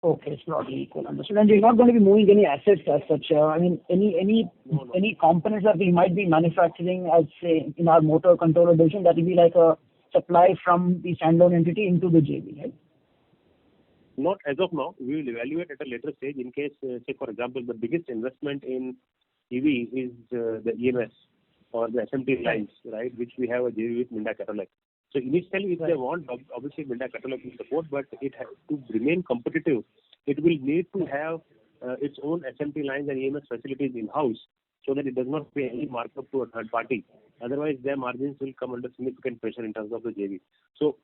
Okay, it's broadly equal. Understood. And we're not going to be moving any assets as such. I mean, any components that we might be manufacturing, as say in our motor controller division, that will be like a supply from the standalone entity into the JV, right? Not as of now. We will evaluate at a later stage in case, say for example, the biggest investment in EV is the EMS or the SMT lines, right, which we have a JV with Minda Catalog. So initially, if they want, obviously Minda Catalog will support, but it has to remain competitive. It will need to have its own SMT lines and EMS facilities in-house, so that it does not pay any markup to a third party. Otherwise, their margins will come under significant pressure in terms of the JV. So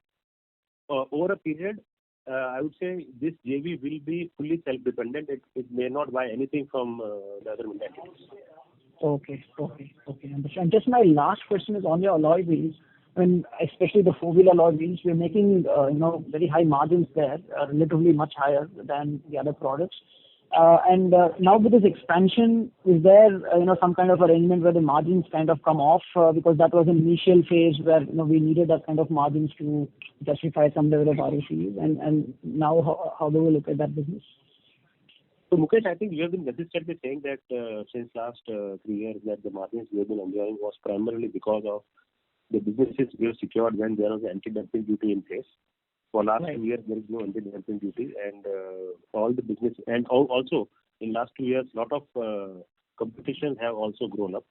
over a period, I would say this JV will be fully self-dependent. It may not buy anything from the other Minda entities. Okay. Understand. Just my last question is on your alloy wheels. When especially the 4-wheeler alloy wheels, we're making very high margins there, relatively much higher than the other products. And now with this expansion, is there some kind of arrangement where the margins kind of come off because that was an initial phase where we needed that kind of margins to justify some level of ROCs, and now how do we look at that business? So Mukesh, I think you have been consistently saying that since last 3 years that the margins we have been enjoying was primarily because of the businesses we have secured when there was anti-dumping duty in place. For last 2 years, there is no anti-dumping duty, and all the business, and also in last 2 years, lot of competition have also grown up.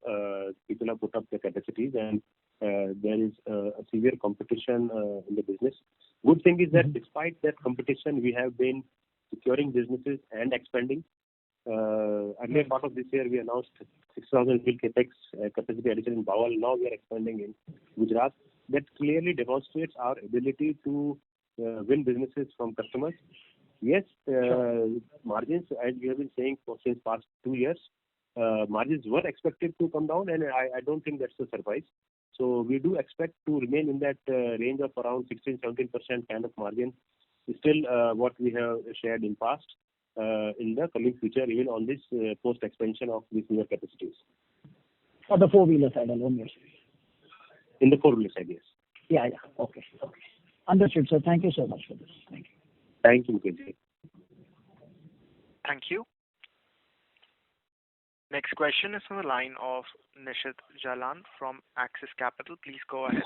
People have put up their capacities, and there is a severe competition in the business. Good thing is that despite that competition, we have been securing businesses and expanding. Earlier part of this year, we announced 6,000 wheel capex capacity addition in Bawal. Now we are expanding in Gujarat. That clearly demonstrates our ability to win businesses from customers. Yes, margins, as we have been saying since past 2 years, margins were expected to come down, and I don't think that's a surprise. So we do expect to remain in that range of around 16-17% kind of margin. Still, what we have shared in past. In the coming future, even on this post-expansion of these newer capacities. For the 4-wheeler side alone, yes. In the 4-wheeler side, yes. Yeah. Okay. Understood, sir. Thank you so much for this. Thank you. Thank you, Mukesh. Thank you. Next question is from the line of Nishit Jalan from Axis Capital. Please go ahead.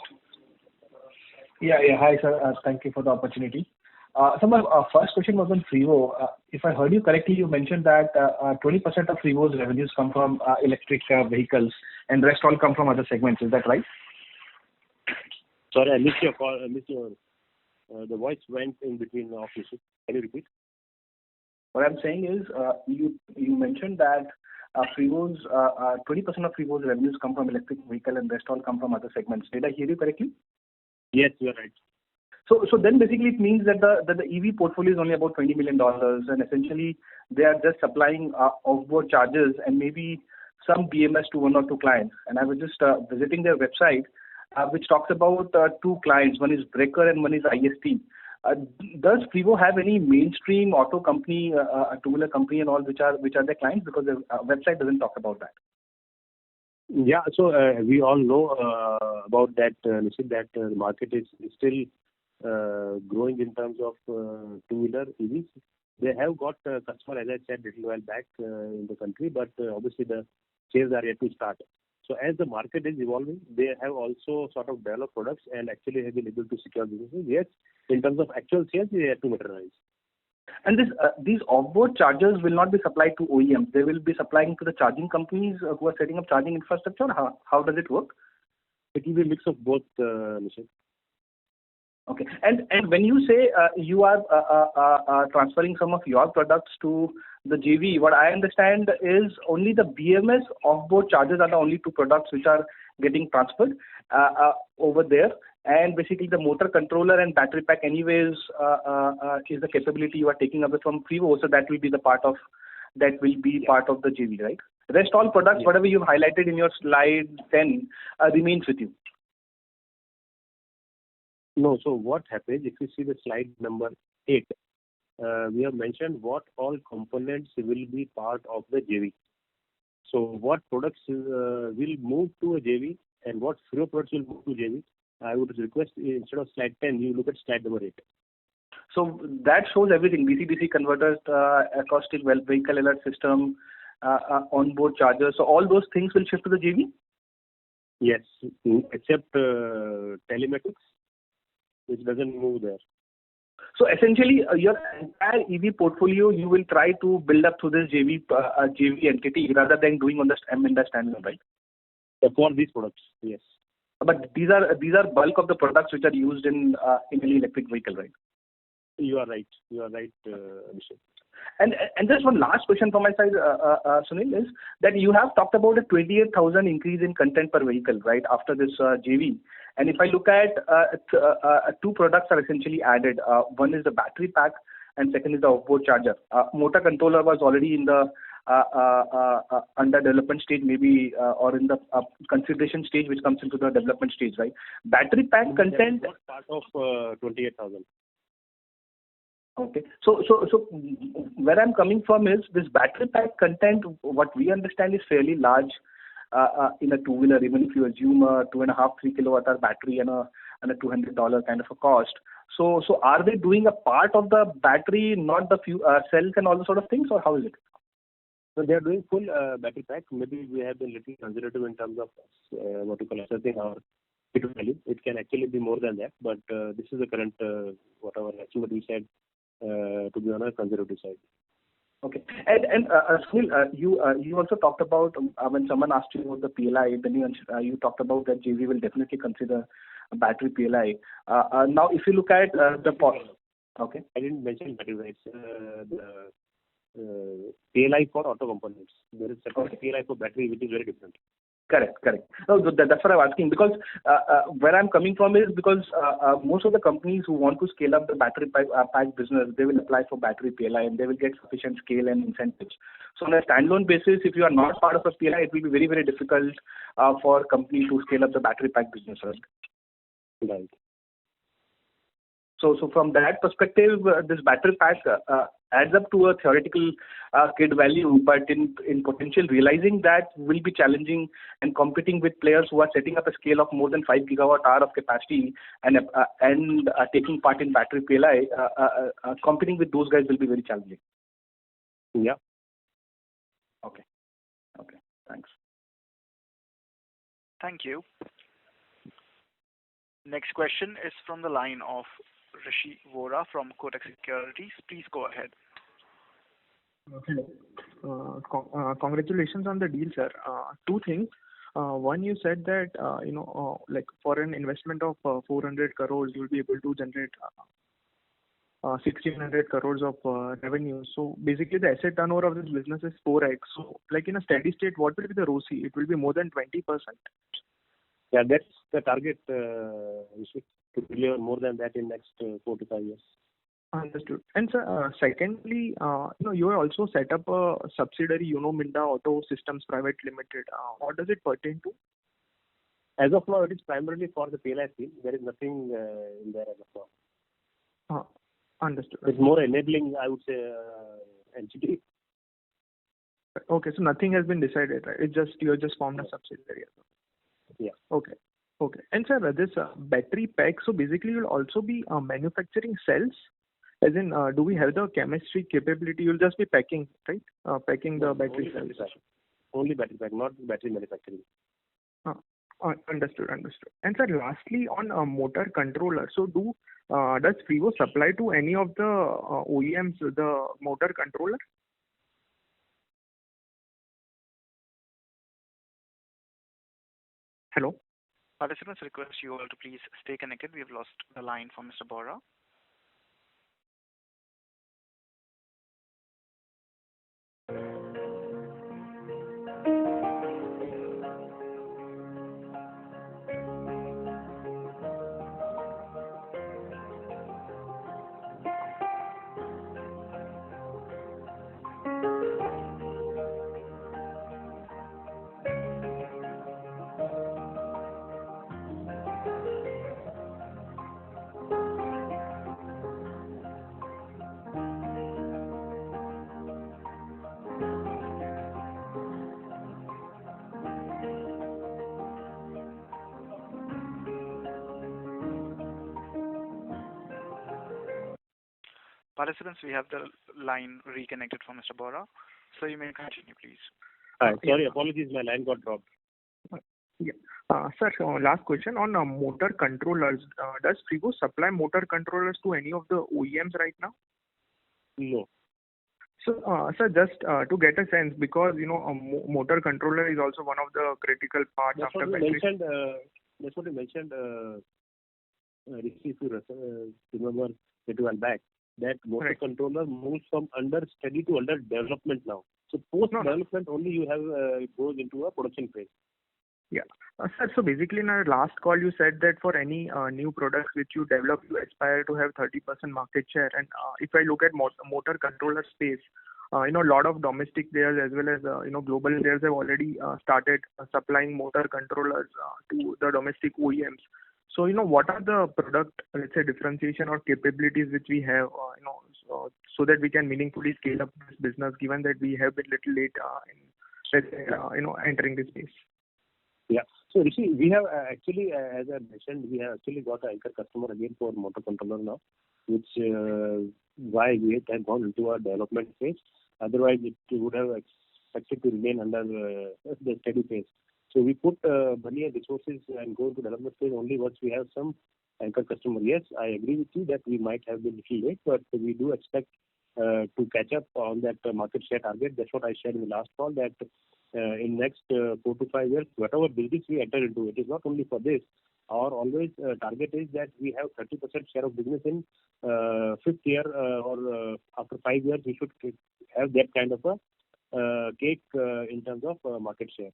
Yeah. Hi, sir. Thank you for the opportunity. So my first question was on FRIWO. If I heard you correctly, you mentioned that 20% of FRIWO's revenues come from electric vehicles, and rest all come from other segments. Is that right? Sorry, I missed your call. The voice went in between of Nishit. Can you repeat? What I'm saying is, you mentioned that FRIWO's 20% of FRIWO's revenues come from electric vehicle, and rest all come from other segments. Did I hear you correctly? Yes, you are right. So then basically it means that the EV portfolio is only about $20 million, and essentially they are just supplying offboard chargers and maybe some BMS to one or two clients. And I was just visiting their website, which talks about two clients. One is Breaker and one is IST. Does FRIWO have any mainstream auto company, a two-wheeler company and all, which are their clients? Because the website doesn't talk about that. Yeah, so we all know about that, Nishit, that the market is still growing in terms of two-wheeler EVs. They have got customer, as I said a little while back, in the country, but obviously the sales are yet to start. So as the market is evolving, they have also sort of developed products and actually have been able to secure businesses. Yes, in terms of actual sales, they have to materialize. And these offboard chargers will not be supplied to OEMs. They will be supplying to the charging companies who are setting up charging infrastructure. How does it work? It will be a mix of both, Nishit. Okay. And when you say you are transferring some of your products to the JV, what I understand is only the BMS offboard chargers are the only two products which are getting transferred over there. And basically the motor controller and battery pack anyways is the capability you are taking away from FRIWO, so that will be part of the JV, right? Rest all products, whatever you've highlighted in your slide 10, remains with you. No, so what happens, if you see the slide number 8, we have mentioned what all components will be part of the JV. So what products will move to a JV and what FRIWO products will move to JV. I would request instead of slide 10, you look at slide number 8. So that shows everything: DC-DC converters, acoustic vehicle alert system, onboard chargers. So all those things will shift to the JV? Yes, except telematics, which doesn't move there. So essentially, your entire EV portfolio you will try to build up through this JV entity rather than doing on the Minda standalone, right? For these products, yes. But these are bulk of the products which are used in any electric vehicle, right? You are right. Abhishek. And just one last question from my side, Sunil, is that you have talked about a 28,000 increase in content per vehicle, right, after this JV. And if I look at two products are essentially added. One is the battery pack and second is the offboard charger. Motor controller was already in the under development stage, maybe, or in the consideration stage, which comes into the development stage, right? Battery pack content. Not part of 28,000. Okay. So where I'm coming from is this battery pack content, what we understand is fairly large in a two-wheeler, even if you assume a 2.5-3 kilowatt-hour battery and a $200 kind of a cost. So are they doing a part of the battery, not the few cells and all the sort of things, or how is it? So they are doing full battery pack. Maybe we have been little conservative in terms of what you call assessing our fit value. It can actually be more than that, but this is the current whatever estimate we said to be on a conservative side. Okay. And Sunil, you also talked about when someone asked you about the PLI, then you talked about that JV will definitely consider a battery PLI. Now, if you look at okay, I didn't mention battery rights. The PLI for auto components. There is separate PLI for battery, which is very different. Correct. No, that's what I'm asking, because where I'm coming from is because most of the companies who want to scale up the battery pack business, they will apply for battery PLI and they will get sufficient scale and incentives. So on a standalone basis, if you are not part of a PLI, it will be very, very difficult for a company to scale up the battery pack business, right? So from that perspective, this battery pack adds up to a theoretical kit value, but in potential realizing that will be challenging and competing with players who are setting up a scale of more than 5 gigawatt-hour of capacity and taking part in battery PLI, competing with those guys will be very challenging. Yeah. Okay. Thanks. Thank you. Next question is from the line of Rishi Vora from Kotak Securities. Please go ahead. Hello. Congratulations on the deal, sir. Two things. One, you said that like for an investment of 400 crores, you'll be able to generate 1,600 crores of revenue. So basically, the asset turnover of this business is 4x. So, like in a steady state, what will be the ROCE? It will be more than 20%. Yeah, that's the target. We should to deliver more than that in next 4 to 5 years. Understood. And sir, secondly, you have also set up a subsidiary, Minda Auto Systems Private Limited. What does it pertain to? As of now, it is primarily for the PLI scheme. There is nothing in there as of now. Understood. It's more enabling, I would say, entity. Okay, so nothing has been decided, right? You just formed a subsidiary. Yeah. Okay. And sir, this battery pack, so basically you'll also be manufacturing cells? As in, do we have the chemistry capability? You'll just be packing, right? Packing the battery cells. Only battery pack, not battery manufacturing. Understood. And sir, lastly, on motor controller, so does FRIWO supply to any of the OEMs the motor controller? Hello? Participants request you all to please stay connected. We have lost the line from Mr. Bora. Participants, we have the line reconnected from Mr. Bora. So you may continue, please. Sorry, apologies, my line got dropped. Yeah. Sir, last question on motor controllers. Does FRIWO supply motor controllers to any of the OEMs right now? No. So, sir, just to get a sense, because a motor controller is also one of the critical parts after battery. That's what you mentioned. Rishi, if you remember a while back, that motor controller moves from under study to under development now. So post development only you have it goes into a production phase. Yeah. Sir, so basically in our last call you said that for any new products which you develop, you aspire to have 30% market share. And if I look at motor controller space, a lot of domestic players as well as global players have already started supplying motor controllers to the domestic OEMs. So what are the product, let's say, differentiation or capabilities which we have, so that we can meaningfully scale up this business, given that we have been little late in entering this space. Yeah. So Rishi, we have actually, as I mentioned, we have actually got an anchor customer again for motor controller now, which why we have gone into a development phase. Otherwise, it would have expected to remain under the steady phase. So we put money and resources and go into development phase only once we have some anchor customer. Yes, I agree with you that we might have been little late, but we do expect to catch up on that market share target. That's what I shared in the last call, that in next 4 to 5 years, whatever business we enter into, it is not only for this. Our always target is that we have 30% share of business in 5th year or after 5 years, we should have that kind of a cake in terms of market share.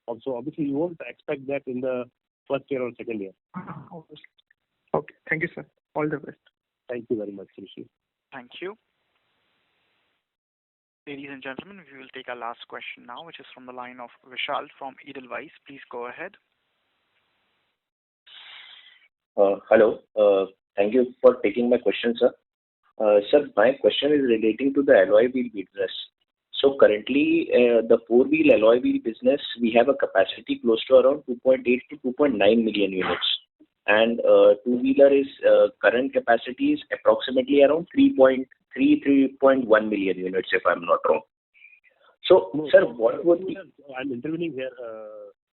Also, obviously, you won't expect that in the 1st year or 2nd year. Okay. Thank you, sir. All the best. Thank you very much, Rishi. Thank you. Ladies and gentlemen, we will take our last question now, which is from the line of Vishal from Edelweiss. Please go ahead. Hello. Thank you for taking my question, sir. Sir, my question is relating to the alloy wheel business. So currently, the 4-wheel alloy wheel business, we have a capacity close to around 2.8 to 2.9 million units. And 2-wheeler is current capacity is approximately around 3.1 million units, if I'm not wrong. So, No, sir, so what would be... I'm intervening here.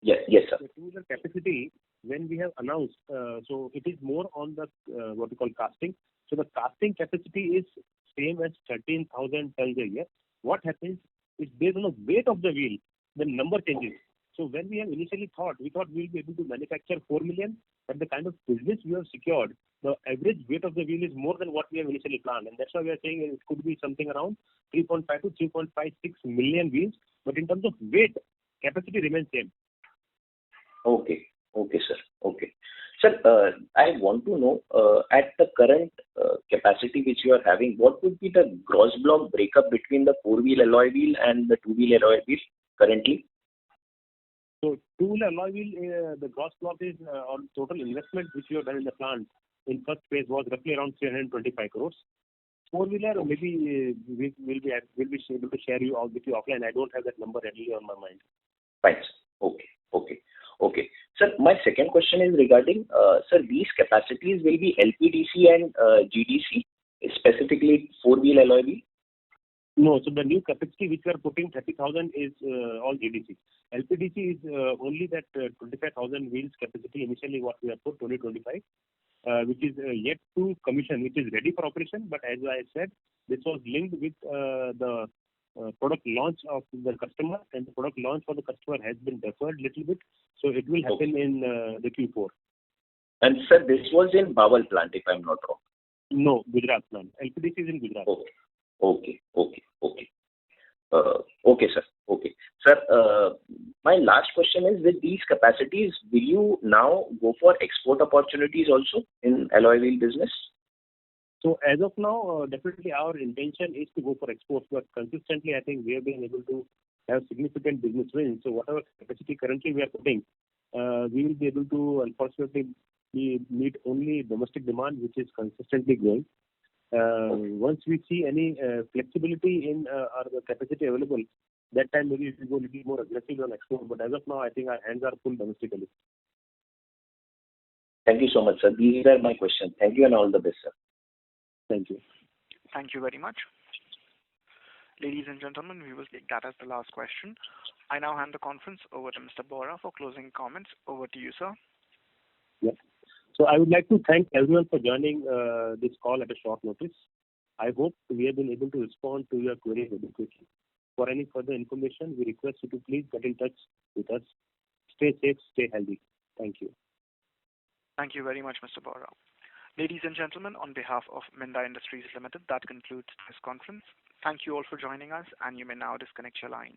Yes, sir. The two-wheeler capacity, when we have announced, so it is more on the what we call casting. So the casting capacity is same as 13,000 tons a year. What happens is based on the weight of the wheel, the number changes. So when we have initially thought, we thought we'll be able to manufacture 4 million, but the kind of business we have secured, the average weight of the wheel is more than what we have initially planned. And that's why we are saying it could be something around 3.5 to 3.56 million wheels. But in terms of weight, capacity remains same. Okay, sir. Okay. Sir, I want to know, at the current capacity which you are having, what would be the gross block breakup between the four-wheel alloy wheel and the two-wheel alloy wheel currently? So two-wheel alloy wheel, the gross block is on total investment which we have done in the plant in first phase was roughly around 325 crores. Four-wheeler, maybe we will be able to share you with you offline. I don't have that number readily on my mind. Fine, sir. Okay. Sir, my second question is regarding, sir, these capacities will be LPDC and GDC, specifically four-wheel alloy wheel? No, so the new capacity which we are putting 30,000 is all GDC. LPDC is only that 25,000 wheels capacity initially what we have put 2025, which is yet to commission, which is ready for operation. But as I said, this was linked with the product launch of the customer, and the product launch for the customer has been deferred a little bit. So it will happen in the Q4. And sir, this was in Bawal plant, if I'm not wrong. No, Gujarat plant. LPDC is in Gujarat. Okay, sir. Okay. Sir, my last question is, with these capacities, will you now go for export opportunities also in alloy wheel business? So as of now, definitely our intention is to go for exports, but consistently I think we have been able to have significant business wins. So whatever capacity currently we are putting, we will be able to unfortunately meet only domestic demand, which is consistently growing. Once we see any flexibility in our capacity available, that time maybe we will go a little more aggressive on export. But as of now, I think our hands are full domestically. Thank you so much, sir. These are my questions. Thank you and all the best, sir. Thank you. Thank you very much. Ladies and gentlemen, we will take that as the last question. I now hand the conference over to Mr. Bora for closing comments. Over to you, sir. Yes. So I would like to thank everyone for joining this call at a short notice. I hope we have been able to respond to your queries very quickly. For any further information, we request you to please get in touch with us. Stay safe, stay healthy. Thank you. Thank you very much, Mr. Bora. Ladies and gentlemen, on behalf of Minda Industries Limited, that concludes this conference. Thank you all for joining us, and you may now disconnect your lines.